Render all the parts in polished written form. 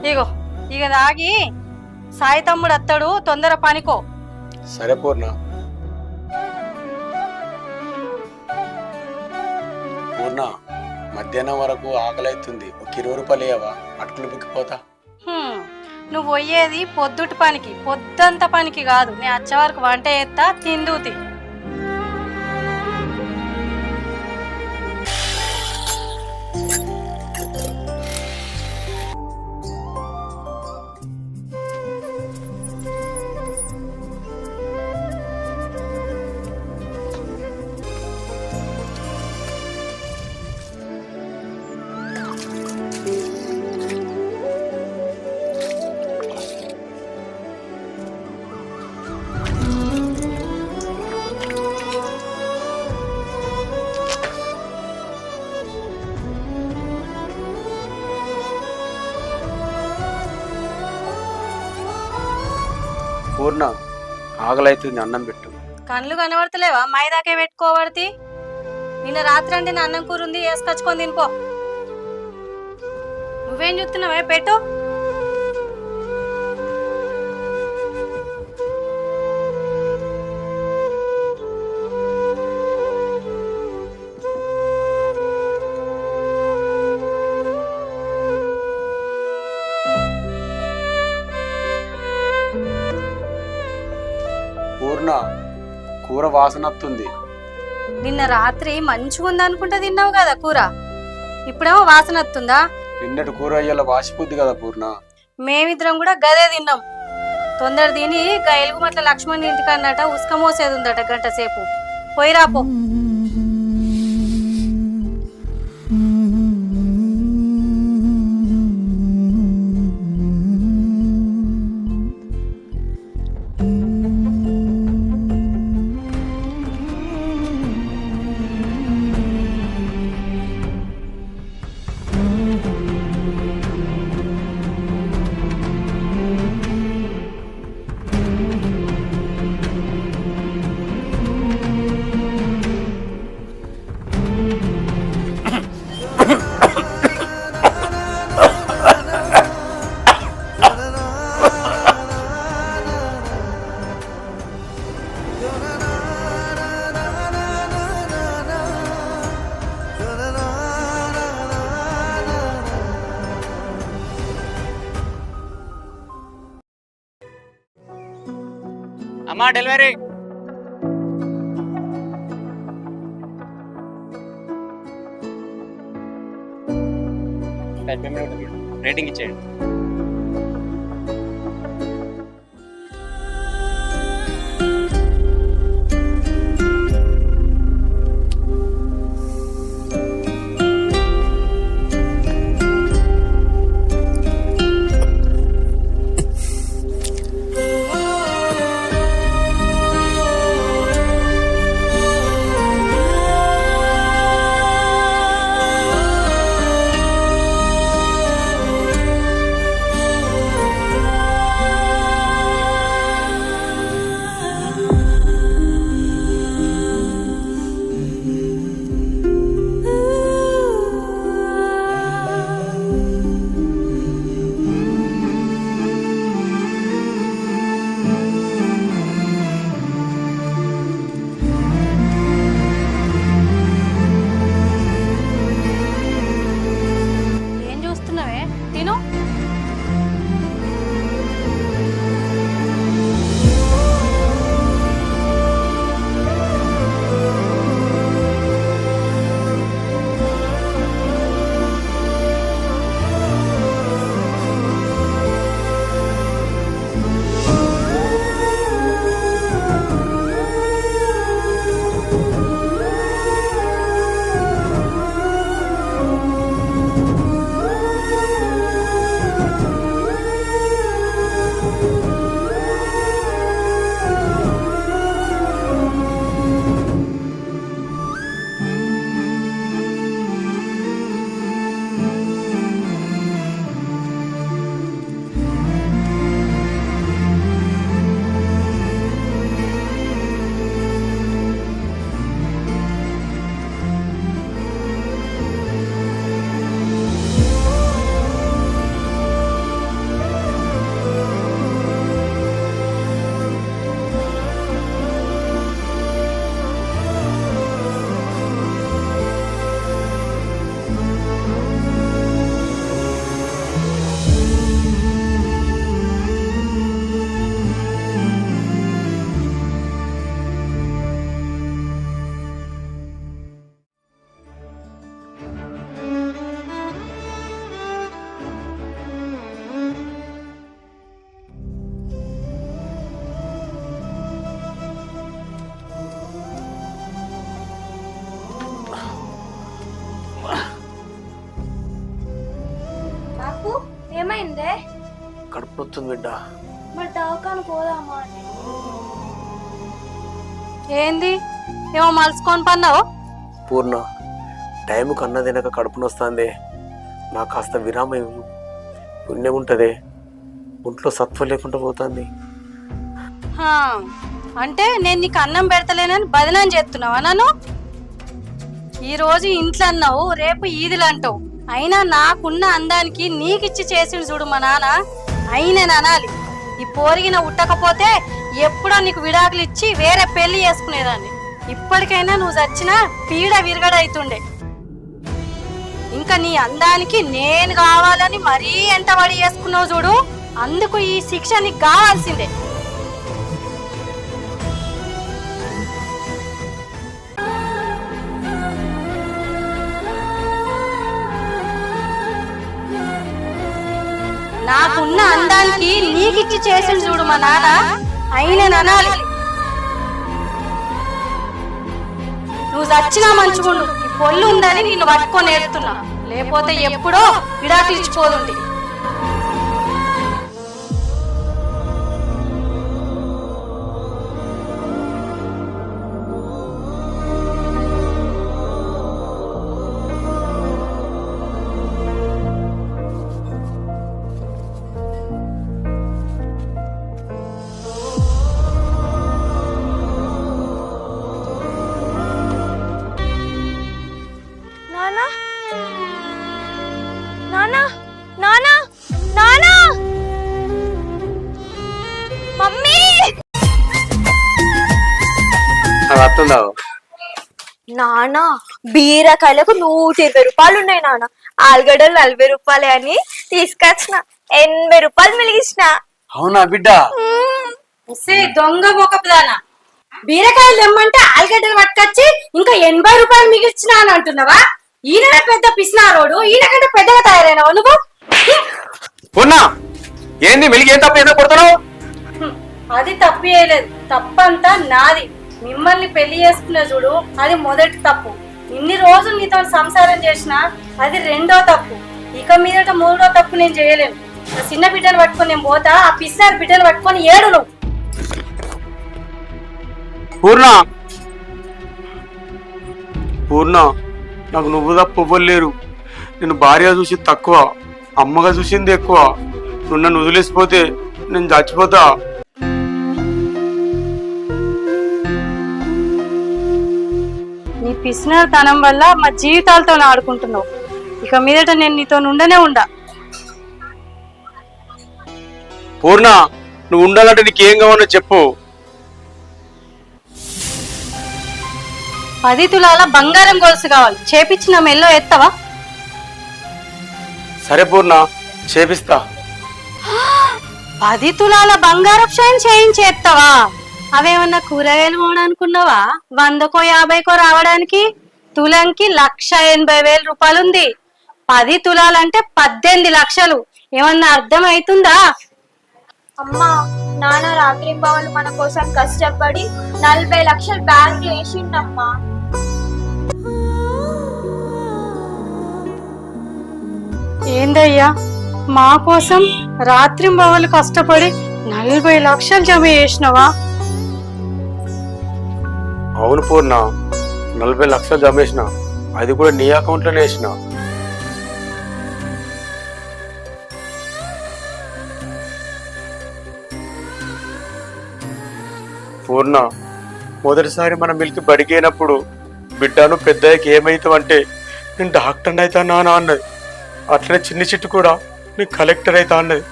ఇగో ఇక తాగి సాయి తమ్ముడు అత్తడు, తొందర పనికో. సరే పూర్ణ. పూర్ణ, మధ్యాహ్నం వరకు ఆకలి అవుతుంది. ఒక 20 రూపాయలు ఇవ్వవా? అటుకులు బిక్కిపోతా. నువ్వు పోయేది పొద్దుటి పనికి, పొద్దంత పనికి కాదు. నేను వచ్చే వరకు వంట చేస్తా, తిందుతి. పూర్ణ, ఆకలి అవుతుంది, అన్నం పెట్టు. కళ్ళు కనబడతలేవా? మైదాకే పెట్టుకోబడితే. నిన్న రాత్రి అంటే నా అన్నం కూర ఉంది, వేసుకొచ్చుకొని తినిపో. నువ్వేం చూస్తున్నావే? పెట్టు. పూర్ణ, కూర వాసన వస్తుంది. నిన్న రాత్రి మంచిగా ఉంది అనుకుంటా తిన్నావు కదా కూర, ఇప్పుడేమో వాసన వస్తుందా? నిన్నటి కూర అయ్యేలా వాసిపోద్ది కదా పూర్ణ. మేమిద్దరం కూడా గదే తిన్నాం. తొందర తిని ఎలుగుమట్ల లక్ష్మణ్ ఇంటికన్నట ఉసుక మోసేది ఉందట, గంట సేపు. పోయిరాపో. అమ్మా డెలివరీ. రేటింగ్ ఇచ్చేయండి. ఏమైందే? కడుపు నొస్తుంది బిడ్డ. మరి దవాఖాన పోదామా? ఏంది ఏమో మలుసుకొని పన్నావు? పూర్ణ, టైంకి అన్న తినక కడుపు నొస్తుంది. నాకు కాస్త విరామం పుణ్యం ఉంటుంది. ఒంట్లో సత్వం లేకుండా పోతుంది. హా, అంటే నేను నీకు అన్నం పెడతలేనని బదనాం చేస్తున్నావా నన్ను? ఈరోజు ఇంట్లో అన్నావు, రేపు ఈదులు అంటావు. అయినా నాకున్న అందానికి నీకిచ్చి చేసిండు చూడు మా నాన్న, అయినా అనాలి. ఈ పోరిగిన ఉట్టకపోతే ఎప్పుడో నీకు విడాకులు ఇచ్చి వేరే పెళ్లి చేసుకునేదాన్ని. ఇప్పటికైనా నువ్వు చచ్చినా పీడ విరగడైతుండే. ఇంకా నీ అందానికి నేను కావాలని మరీ ఎంత వడి చేసుకున్నావు చూడు, అందుకు ఈ శిక్ష నీకు కావాల్సిందే. నాకున్న అందానికి నీకిచ్చి చేసిండు చూడు మా నాన్న, అయినా అనాలి. నువ్వు చచ్చినా మంచుకుండు, ఈ పొల్లు ఉందని నిన్ను పట్టుకొని ఏడుతున్నా. లేకపోతే ఎప్పుడో విడాకులు ఇచ్చిపోదుండి. నానా నానా నానా నానా మమ్మీ అర్థందావు నానా, బీరకాయలకు 120 రూపాయలు ఉన్నాయి నాన్న. ఆలుగడ్డలు 40 రూపాయలే అని తీసుకొచ్చిన. 80 రూపాయలు మిలిగించిన. అవునా బిడ్డ? దొంగ మొక్కదానా, బీరకాయలు తెమ్మంటే ఆలుగడ్డలు పట్టుకొచ్చి ఇంకా 80 రూపాయలు మిగిల్చినా అని అంటున్నావా? ఈయన పెద్ద పిసినారోడు, ఈయన కంటే పెద్దగా తయారైనావా నువ్వు? పూర్ణ, ఏంది మెలిగి ఏం తప్ప ఏదో కొడుతున్నావు? అది తప్పు చేయలేదు, తప్పంతా నాది. మిమ్మల్ని పెళ్లి చేసుకునే చూడు, అది మొదటి తప్పు. ఇన్ని రోజులు నీతో సంసారం చేసినా అది రెండో తప్పు. ఇక మీదట 3వ తప్పు నేను చేయలేను. ఆ చిన్న బిడ్డను పట్టుకొని నేను పోతా, ఆ పిసినారు బిడ్డను పట్టుకొని ఏడు నువ్వు. పూర్ణ, పూర్ణ, నాకు నువ్వు తప్ప ఎవ్వలేరు. నేను భార్య చూసి తక్కువ, అమ్మగా చూసింది ఎక్కువ. నువ్వు నన్ను వదిలేసిపోతే నేను చచ్చిపోతా. నీ పిసినారు తనం వల్ల మా జీవితాలతో ఆడుకుంటున్నావు. ఇక మీదట నేను నీతో ఉండనే ఉండా. పూర్ణ, నువ్వు ఉండాలంటే నీకేం కావాలో చెప్పు. 10 తులాల బంగారం గొలుసు కావాలి, చేపించిన మెల్లో ఎత్తవా? సరే పూర్ణ, చేపిస్తా. 10 తులాల బంగారపు చైన్ చేయించేస్తావా? అవేమన్నా కూరగాయలు పోవడానుకున్నావా? 100కో 50కో రావడానికి? తులంకి 1,80,000 రూపాయలు ఉంది. 10 తులాలంటే 18 లక్షలు. ఏమన్నా అర్థం అవుతుందా? అమ్మా, నాన్న రాత్రి బావలు మన కోసం కష్టపడి 40 లక్షలు బ్యాంక్ వేసిండమ్మా. ఏందయ్యా, మా కోసం రాత్రింబవళ్ళు కష్టపడి 40 లక్షలు జమ చేసినవా? అవును పూర్ణ, 40 లక్షలు జమేసిన. అది కూడా నీ అకౌంట్లోనే వేసిన. పూర్ణ, మొదటిసారి మన మిల్కి బడిగైనప్పుడు బిడ్డను పెద్దయ్యకి ఏమైతావు అంటే నేను డాక్టర్ అవుతా నాన్న అన్నది. అట్లనే చిన్ని చిట్టు కూడా నేను కలెక్టర్ అవుతా అన్నది.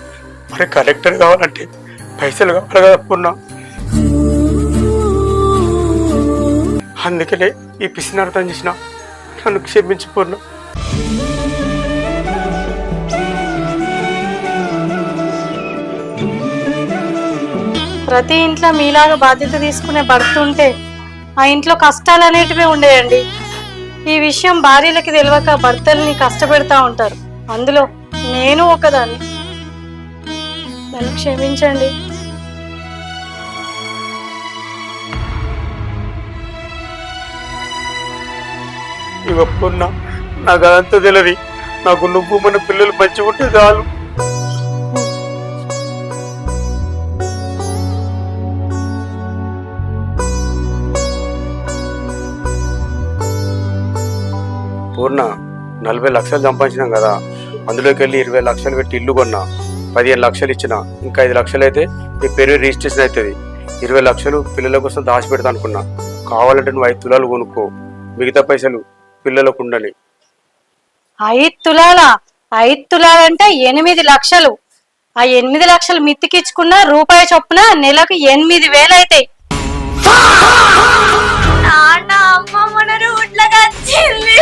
మరి కలెక్టర్ కావాలంటే పైసలు కావాలి కదా పూర్ణ. అందుకనే ఈ పిసిని అర్థం చేసిన. నన్ను క్షమించి పూర్ణ. ప్రతి ఇంట్లో మీలాగా బాధ్యత తీసుకునే భర్త ఉంటే ఆ ఇంట్లో కష్టాలు అనేటివే ఉండేయండి. ఈ విషయం భార్యలకి తెలియక భర్తల్ని కష్టపెడతా ఉంటారు. అందులో నేను ఒకదాన్ని. నన్ను క్షమించండి. ఇవ్వకున్నా నాకు అదంతా తెలియదు. నాకు నువ్వు మన పిల్లలు మంచిగా ఉంటే చాలు. పూర్ణ 40 లక్షలు సంపాదించినాం కదా, అందులోకి వెళ్ళి 20 లక్షలు పెట్టి ఇల్లు కొన్నా, 15 లక్షలు ఇచ్చిన, ఇంకా 5 లక్షలు అయితే నీ పేరు రిజిస్ట్రేషన్ అవుతుంది. 20 లక్షలు పిల్లల కోసం దాచిపెడతా అనుకున్నా. కావాలంటే నువ్వు 5 తులాలు కొనుక్కో, మిగతా పైసలు పిల్లలకు ఉండని. 5 తులాలా? 5 తులాలంటే 8 లక్షలు. ఆ 8 లక్షలు మిత్తికిచ్చుకున్న రూపాయి చొప్పున నెలకు 8,000 అవుతాయి. నాన్న అమ్మ మన రూట్లోకి వచ్చింది.